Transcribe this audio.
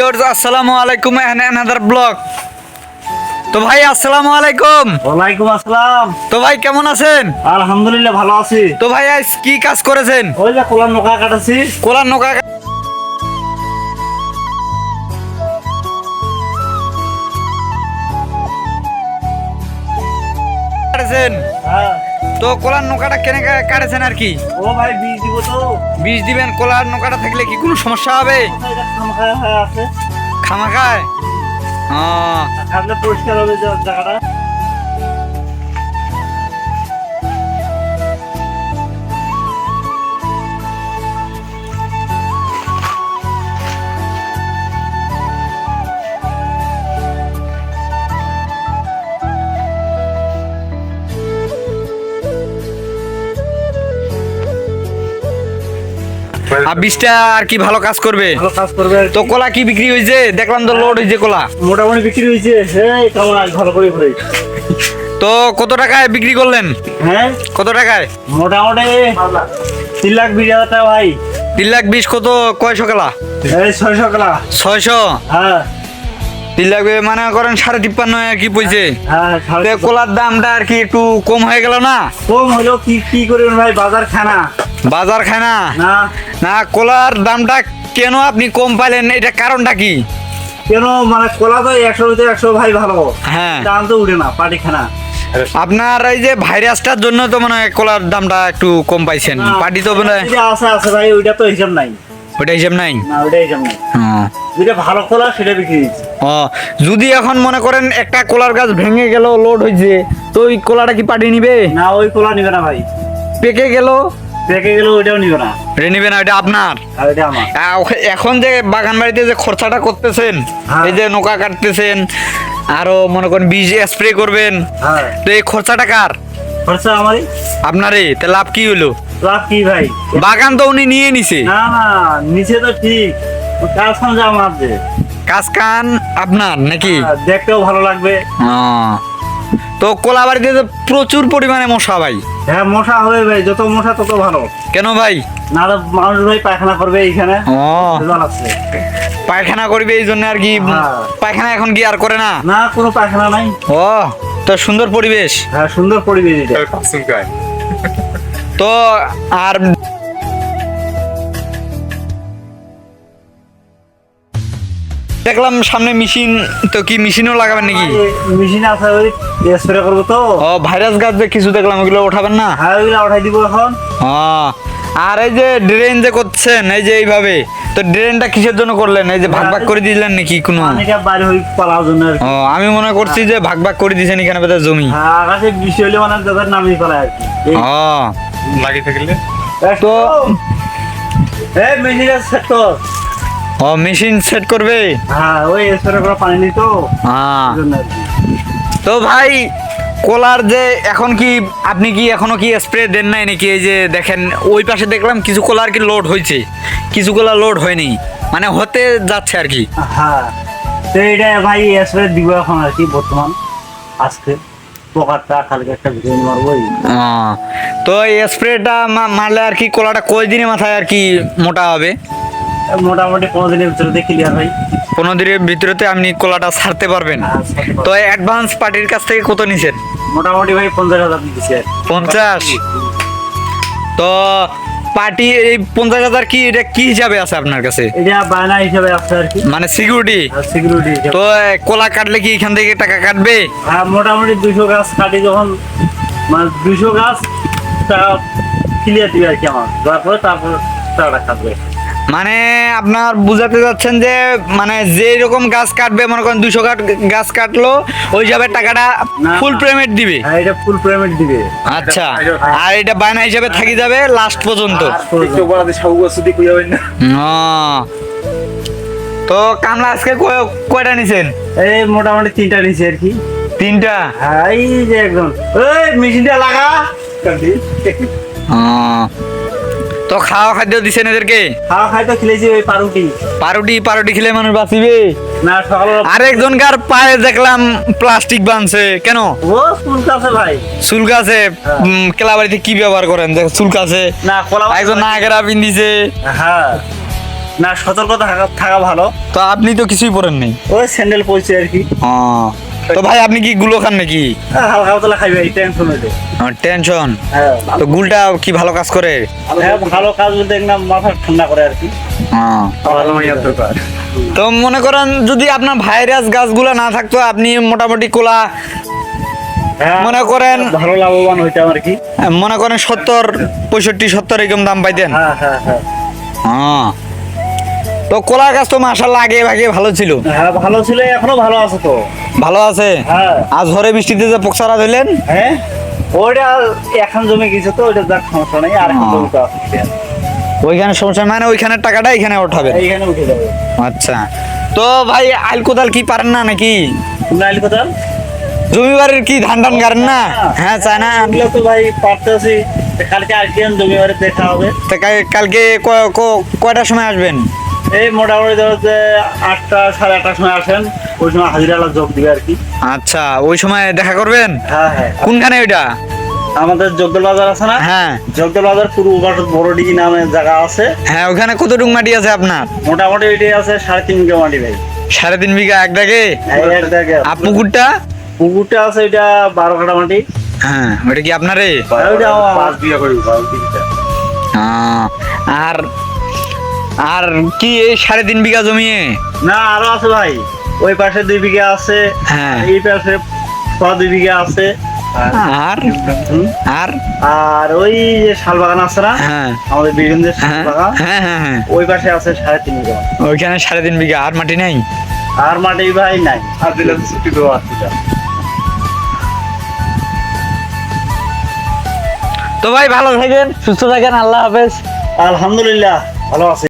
আসসালামু আলাইকুম another blog. তো ভাই আসসালামু আলাইকুম। ওয়ালাইকুম আসসালাম। তো ভাই কেমন আছেন? আলহামদুলিল্লাহ ভালো আছি। তো ভাই আজ কি কাজ করেছেন? ওই যে কোলার নৌকা কাটাচ্ছি। কোলার নৌকা কাটেছেন? হ্যাঁ। তো কোলার নৌকাটা কেন কাটেছেন আর কি? ও ভাই বীজ দিব তো। বীজ দিবেন? কোলার নৌকাটা থাকলে কি কোনো সমস্যা হবে? খামখায় হয়ে আছে। খামাখায় কাটলে পরিষ্কার হবে জায়গাটা। আর বীজটা আর কি ভালো কাজ করবে? ভালো কাজ করবে। তো কলা কি বিক্রি হয়েছে? দেখলাম তো লোড হয়েছে কলা। মোটামুটি বিক্রি হয়েছে। এই কেমন আজ ভালো করে ঘুরে। তো কত টাকায় বিক্রি করলেন? হ্যাঁ কত টাকায়? মোটামুটি 3,20,000 টাকা ভাই। 3,20,000 কত কয়শো কলা? এই 600 টাকা। 600? হ্যাঁ 3,00,000 মানে করেন 53.5 আর কি পয়সে। হ্যাঁ তো কলার দামটা আর কি একটু কম হয়ে গেল না? কম হলো কি কি করবেন ভাই, বাজার খানা বাজার খায় না? না। না, কলার দামটা কেন আপনি কম পাইলেন, এটা কারণটা কি? কেন মানে কলা তো 100 ভাই ভালো। হ্যাঁ, দাম তো উঠে না পাটি খানা। আপনার এই যে ভাইরাসটার জন্য তো মানে কলার দামটা একটু কম পাইছেন। পাটি তো মানে আছে আছে ভাই, ওইটা তো হিসাব নাই। ওটা হিসাব নাই? না ওইটা হিসাব নাই। যেটা ভালো কলা সেটা বিক্রি দিচ্ছে। যদি এখন মনে করেন একটা কলার গাছ ভেঙে গেল, লোড হয়েছে, তো ওই কলাটা কি পাটি নিবে? না ওই কলা নিবে না ভাই। পেকে গেল? পেকে গেলে ওইটাও নিবে না। এটা নিবে না, এটা আপনার। আর এটা আমার। এখন যে বাগান বাড়িতে যে খরচাটা করতেছেন, হ্যাঁ। এই যে নৌকা কাটতেছেন, আরো মনে করেন বীজ স্প্রে করবেন, হ্যাঁ তো এই খরচাটা কার? খরচা আমারই। আপনারই। তা লাভ কি হলো? লাভ কি ভাই? বাগান তো উনি নিয়ে নিছে। না না নিচে তো ঠিক, কাজ খান যা আমার যে কাজ কান আপনার নাকি? দেখতেও ভালো লাগবে। তো কলা বাড়িতে তো প্রচুর পরিমাণে মশা ভাই। হ্যাঁ মশা হবে ভাই, যত মশা তত ভালো। কেন ভাই? না তো মানুষ ভাই পায়খানা করবে এইখানে। জল আছে। পায়খানা করবে এই জন্য আর কি। হ্যাঁ। পায়খানা এখন কি আর করে না? না কোনো পায়খানা নাই। তো সুন্দর পরিবেশ। হ্যাঁ সুন্দর পরিবেশ এটা। তো আর দেখলাম সামনে মেশিন, তো কি মেশিনও লাগাবেন নাকি? মেশিন আছে, ওই স্প্রে করবো তো। ভাইরাস গাছ যে কিছু দেখলাম, ওগুলো ওঠাবেন না? হ্যাঁ ওইগুলো উঠাই দিব এখন। আর এই যে ড্রেন যে করছেন এই যে এইভাবে, তো ড্রেনটা কিসের জন্য করলেন? এই যে ভাগ ভাগ করে দিলেন নাকি কোনো? পানিটা বাইরে হই পালার জন্য আর কি। আমি মনে করছি যে ভাগ ভাগ করে দিয়েছেন এখানে বোধহয় জমি। হ্যাঁ আকাশে বৃষ্টি হলে মানে যাদের নামিয়ে পালায় আর কি। লাগিয়ে থাকলে তো এই মেশিনটা সেট কর। মেশিন সেট করবে? হ্যাঁ ওই স্প্রে করে পানি নিত। তো ভাই কলার যে এখন কি আপনি কি এখনো কি স্প্রে দেন নাই নাকি? এই যে দেখেন ওই পাশে দেখলাম কিছু কলার কি লোড হয়েছে, কিছু কলা লোড হয়নি, মানে হতে যাচ্ছে আর কি। হ্যাঁ তো এটা ভাই স্প্রে দিব এখন আর কি বর্তমান। আজকে পোকাটা কালকে একটা ভিডিও মারবো। তো এই স্প্রেটা মারলে আর কি কলাটা কয় দিনের মাথায় আর কি মোটা হবে? মোটামুটি 15 দিনের ভিতরে ক্লিয়ার ভাই। 15 দিনের ভিতরেতে আপনি কলাটা ছাড়তে পারবেন? তো অ্যাডভান্স পার্টির কাছ থেকে কত নিছেন? মোটামুটি ভাই 50,000 দিচ্ছে। 50? তো পার্টি এই 50,000 কি এটা কি হিসাবে আছে আপনার কাছে? এটা বায়না হিসাবে আছে আর কি, মানে সিকিউরিটি? সিকিউরিটি। তো কলা কাটলে কি এখান থেকে টাকা কাটবে? হ্যাঁ মোটামুটি 200 গাছ কাটি যখন, মানে 200 গাছ টাকা ক্লিয়ার দিবে আর কি আমার। তারপর টাকাটা কাটবে। মানে আপনার বুঝাতে যাচ্ছেন যে মানে যে রকম গাছ কাটবে, মনে করেন 200 গাছ কাটলো, ওই হিসাবে টাকাটা ফুল পেমেন্ট দিবে? হ্যাঁ এটা ফুল পেমেন্ট দিবে। আচ্ছা, আর এটা বায়না হিসাবে থাকি যাবে লাস্ট পর্যন্ত? তো কামলা আজকে কয়টা নিছেন? এই মোটামুটি 3টা নিছে আর কি। 3টা? হ্যাঁ এই যে একদম এই মেশিনটা লাগা। তো খাওয়া খাদ্য দিছেন এদেরকে? খাওয়া খাই তো খেলেছি ওই পাউরুটি। পাউরুটি খেলে মানুষ বাঁচিবে না? সকালে আরেকজনকার পায়ে দেখলাম প্লাস্টিক বাঁধছে কেন? ও চুলকাছে ভাই। চুলকাছে? কেলাবাড়িতে কি ব্যবহার করেন যে চুলকাছে? না কলা একজন নাগেরা পিন্দিছে। হ্যাঁ না, সতর্কতা থাকা ভালো। তো আপনি তো কিছুই পরেন নাই। ওই স্যান্ডেল পরছি আর কি। তো ভাই আপনি কি গুলো খান নাকি? হালকা পাতলা খাই ভাই, টেনশন হইলে। টেনশন? হ্যাঁ। তো গুলটা কি ভালো কাজ করে? হ্যাঁ, ভালো কাজ বলতে একদম মাথা ঠান্ডা করে আর কি। তো মনে করেন যদি আপনার ভাইরাস গাছগুলা না থাকতো আপনি মোটামুটি কোলা হ্যাঁ, মনে করেন ভালো লাভবান হইতাম আর কি। মনে করেন 70, 65, 70 এরকম দাম পাইতেন। হ্যাঁ হ্যাঁ হ্যাঁ। হ্যাঁ। তো কলা গাছ তো মাশাআল্লাহ আগে ভাগে ভালো ছিল। হ্যাঁ, ভালো ছিল, এখনো ভালো আছে তো। ভালো আছে? হ্যাঁ। আজ ঝড়ে বৃষ্টিতে যে পোকসারা ধরলেন? হ্যাঁ, ওইটা এখন জমে গেছে তো, ওইটা যাক সমস্যা নেই। আর এখন জমি তো আছে। ওইখানে সমস্যা মানে ওইখানের টাকাটা এখানে উঠাবে। এইখানে উঠে যাবে। আচ্ছা। তো ভাই আইল কোদাল কি পারেন না নাকি? নাইল কোথাল? জমি বাড়ির কি ধান টান গাড়েন না? হ্যাঁ, চায় না। এগুলো তো ভাই পারতেছি। কালকে আসবেন, জমি বাড়ি দেখা হবে। তো কালকে কয়টার সময় আসবেন? এই মোটামুটি ধরো যে 8টা, 8:30টার সময় আসেন। ওই সময় হাজিরালা যোগ দিবে আর কি। আচ্ছা, ওই সময় দেখা করবেন? হ্যাঁ হ্যাঁ। কোনখানে ওইটা? আমাদের জগদল বাজার আছে না? হ্যাঁ। জগদল বাজার পূর্ব পাশে বড়ডিগি নামে জায়গা আছে। হ্যাঁ, ওখানে কতটুক মাটি আছে আপনার? মোটামুটি এটাই আছে 3.5 বিঘা মাটি ভাই। 3.5 বিঘা এক দাগে? এক জায়গায়। আর পুকুরটা? পুকুরটা আছে এটা 12 কাঠা মাটি। হ্যাঁ, ওটা কি আপনারে? ওইটা 5 বিঘা করে 5 বিঘা। আর আর কি এই 3.5 বিঘা জমি? না, আরো আছে ভাই। ওই পাশে 2 বিঘা আছে। হ্যাঁ। এই পাশে 2 বিঘা আছে। আর হুম। আর আর ওই যে শাল বাগান আছে না? হ্যাঁ আমাদের বীরেন্দ্রের শাল হ্যাঁ বাগান। হ্যাঁ হ্যাঁ হ্যাঁ। ওই পাশে আছে 3.5 বিঘা। ওইখানে 3.5 বিঘা। আর মাটি নাই? আর মাটি ভাই নাই। আর দিলে ছুটি দেওয়া আছে। তো ভাই ভালো থাকেন, সুস্থ থাকেন, আল্লাহ হাফেজ। আলহামদুলিল্লাহ ভালো আছে।